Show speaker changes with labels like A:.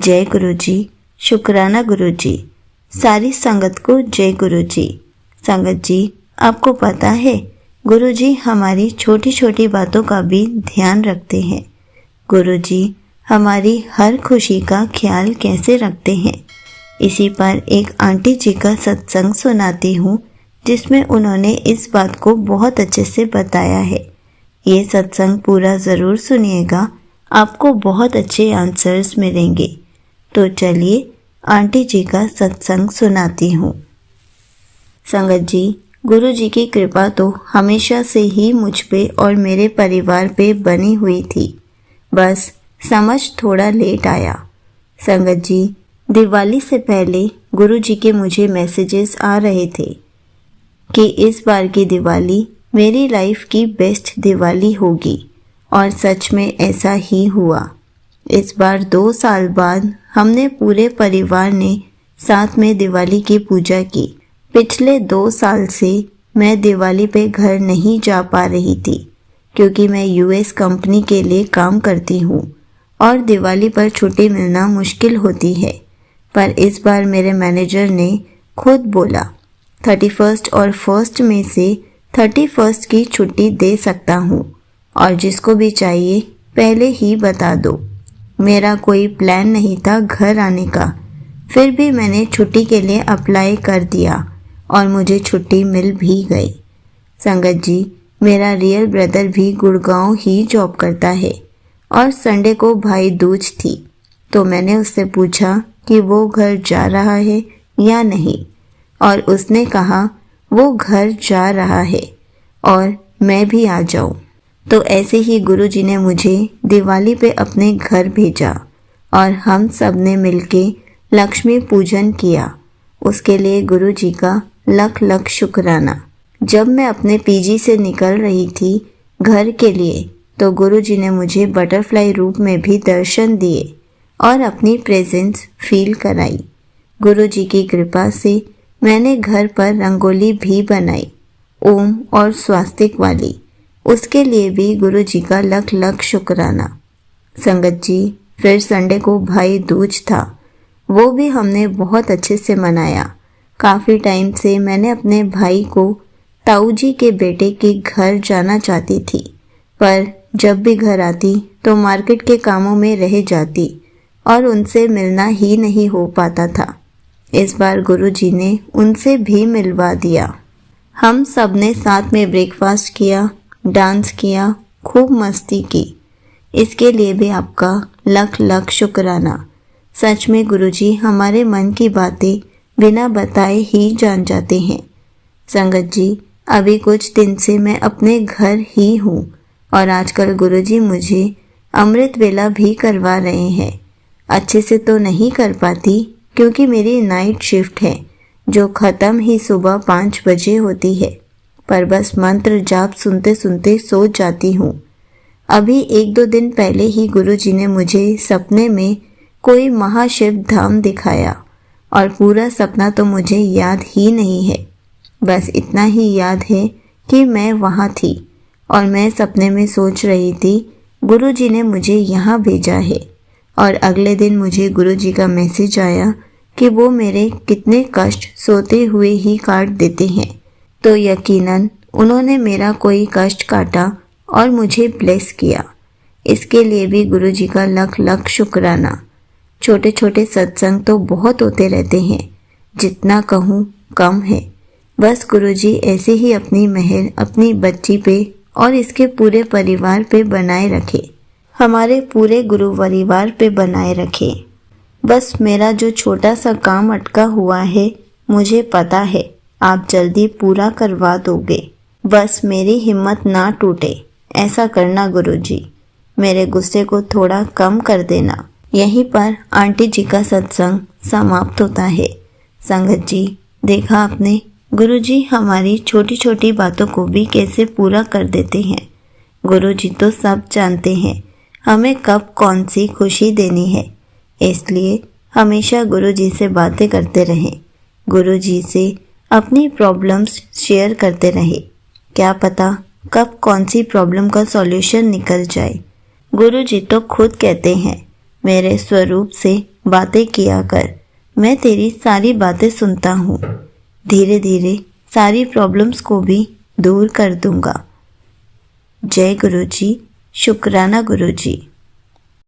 A: जय गुरु जी। शुक्राना गुरु जी। सारी संगत को जय गुरु जी। संगत जी, आपको पता है गुरु जी हमारी छोटी छोटी बातों का भी ध्यान रखते हैं। गुरु जी हमारी हर खुशी का ख्याल कैसे रखते हैं। इसी पर एक आंटी जी का सत्संग सुनाती हूँ जिसमें उन्होंने इस बात को बहुत अच्छे से बताया है। ये सत्संग पूरा ज़रूर सुनिएगा, आपको बहुत अच्छे आंसर्स मिलेंगे। तो चलिए आंटी जी का सत्संग सुनाती हूँ। संगत जी, गुरु जी की कृपा तो हमेशा से ही मुझ पे और मेरे परिवार पे बनी हुई थी, बस समझ थोड़ा लेट आया। संगत जी, दिवाली से पहले गुरु जी के मुझे मैसेजेस आ रहे थे कि इस बार की दिवाली मेरी लाइफ की बेस्ट दिवाली होगी, और सच में ऐसा ही हुआ। इस बार 2 साल बाद हमने पूरे परिवार ने साथ में दिवाली की पूजा की। पिछले 2 साल से मैं दिवाली पे घर नहीं जा पा रही थी क्योंकि मैं यूएस कंपनी के लिए काम करती हूँ और दिवाली पर छुट्टी मिलना मुश्किल होती है। पर इस बार मेरे मैनेजर ने खुद बोला 31 और 1 में से 31 की छुट्टी दे सकता हूँ और जिसको भी चाहिए पहले ही बता दो। मेरा कोई प्लान नहीं था घर आने का, फिर भी मैंने छुट्टी के लिए अप्लाई कर दिया और मुझे छुट्टी मिल भी गई। संगत जी, मेरा रियल ब्रदर भी गुड़गांव ही जॉब करता है और संडे को भाई दूज थी, तो मैंने उससे पूछा कि वो घर जा रहा है या नहीं, और उसने कहा वो घर जा रहा है और मैं भी आ जाऊं। तो ऐसे ही गुरु जी ने मुझे दिवाली पे अपने घर भेजा और हम सब ने मिलके लक्ष्मी पूजन किया। उसके लिए गुरु जी का लख लख शुक्राना। जब मैं अपने पीजी से निकल रही थी घर के लिए तो गुरु जी ने मुझे बटरफ्लाई रूप में भी दर्शन दिए और अपनी प्रेजेंस फील कराई। गुरु जी की कृपा से मैंने घर पर रंगोली भी बनाई, ओम और स्वास्तिक वाली। उसके लिए भी गुरु जी का लख लख शुक्राना। संगत जी, फिर संडे को भाई दूज था, वो भी हमने बहुत अच्छे से मनाया। काफ़ी टाइम से मैंने अपने भाई को ताऊ जी के बेटे के घर जाना चाहती थी, पर जब भी घर आती तो मार्केट के कामों में रह जाती और उनसे मिलना ही नहीं हो पाता था। इस बार गुरु जी ने उनसे भी मिलवा दिया। हम सब ने साथ में ब्रेकफास्ट किया, डांस किया, खूब मस्ती की। इसके लिए भी आपका लख लख शुक्राना। सच में गुरुजी हमारे मन की बातें बिना बताए ही जान जाते हैं। संगत जी, अभी कुछ दिन से मैं अपने घर ही हूँ और आजकल गुरुजी मुझे अमृत वेला भी करवा रहे हैं। अच्छे से तो नहीं कर पाती क्योंकि मेरी नाइट शिफ्ट है जो ख़त्म ही सुबह 5 बजे होती है, पर बस मंत्र जाप सुनते सुनते सो जाती हूँ। अभी 1-2 दिन पहले ही गुरु जी ने मुझे सपने में कोई महाशिव धाम दिखाया और पूरा सपना तो मुझे याद ही नहीं है। बस इतना ही याद है कि मैं वहाँ थी और मैं सपने में सोच रही थी गुरु जी ने मुझे यहाँ भेजा है, और अगले दिन मुझे गुरु जी का मैसेज आया कि वो मेरे कितने कष्ट सोते हुए ही काट देते हैं। तो यकीनन उन्होंने मेरा कोई कष्ट काटा और मुझे ब्लेस किया। इसके लिए भी गुरु जी का लख लख शुक्राना। छोटे छोटे सत्संग तो बहुत होते रहते हैं, जितना कहूँ कम है। बस गुरु जी ऐसे ही अपनी मेहर अपनी बच्ची पे और इसके पूरे परिवार पे बनाए रखे, हमारे पूरे गुरु परिवार पे बनाए रखे। बस मेरा जो छोटा सा काम अटका हुआ है, मुझे पता है आप जल्दी पूरा करवा दोगे। बस मेरी हिम्मत ना टूटे, ऐसा करना गुरुजी। मेरे गुस्से को थोड़ा कम कर देना। यहीं पर आंटी जी का सत्संग समाप्त होता है। संगत जी, देखा आपने, गुरुजी हमारी छोटी छोटी बातों को भी कैसे पूरा कर देते हैं। गुरुजी तो सब जानते हैं हमें कब कौन सी खुशी देनी है, इसलिए हमेशा गुरुजी से बातें करते रहें। गुरुजी से अपनी प्रॉब्लम्स शेयर करते रहे, क्या पता कब कौन सी प्रॉब्लम का सॉल्यूशन निकल जाए। गुरुजी तो खुद कहते हैं मेरे स्वरूप से बातें किया कर। मैं तेरी सारी बातें सुनता हूँ। धीरे धीरे सारी प्रॉब्लम्स को भी दूर कर दूंगा। जय गुरु जी। शुक्राना गुरु जी।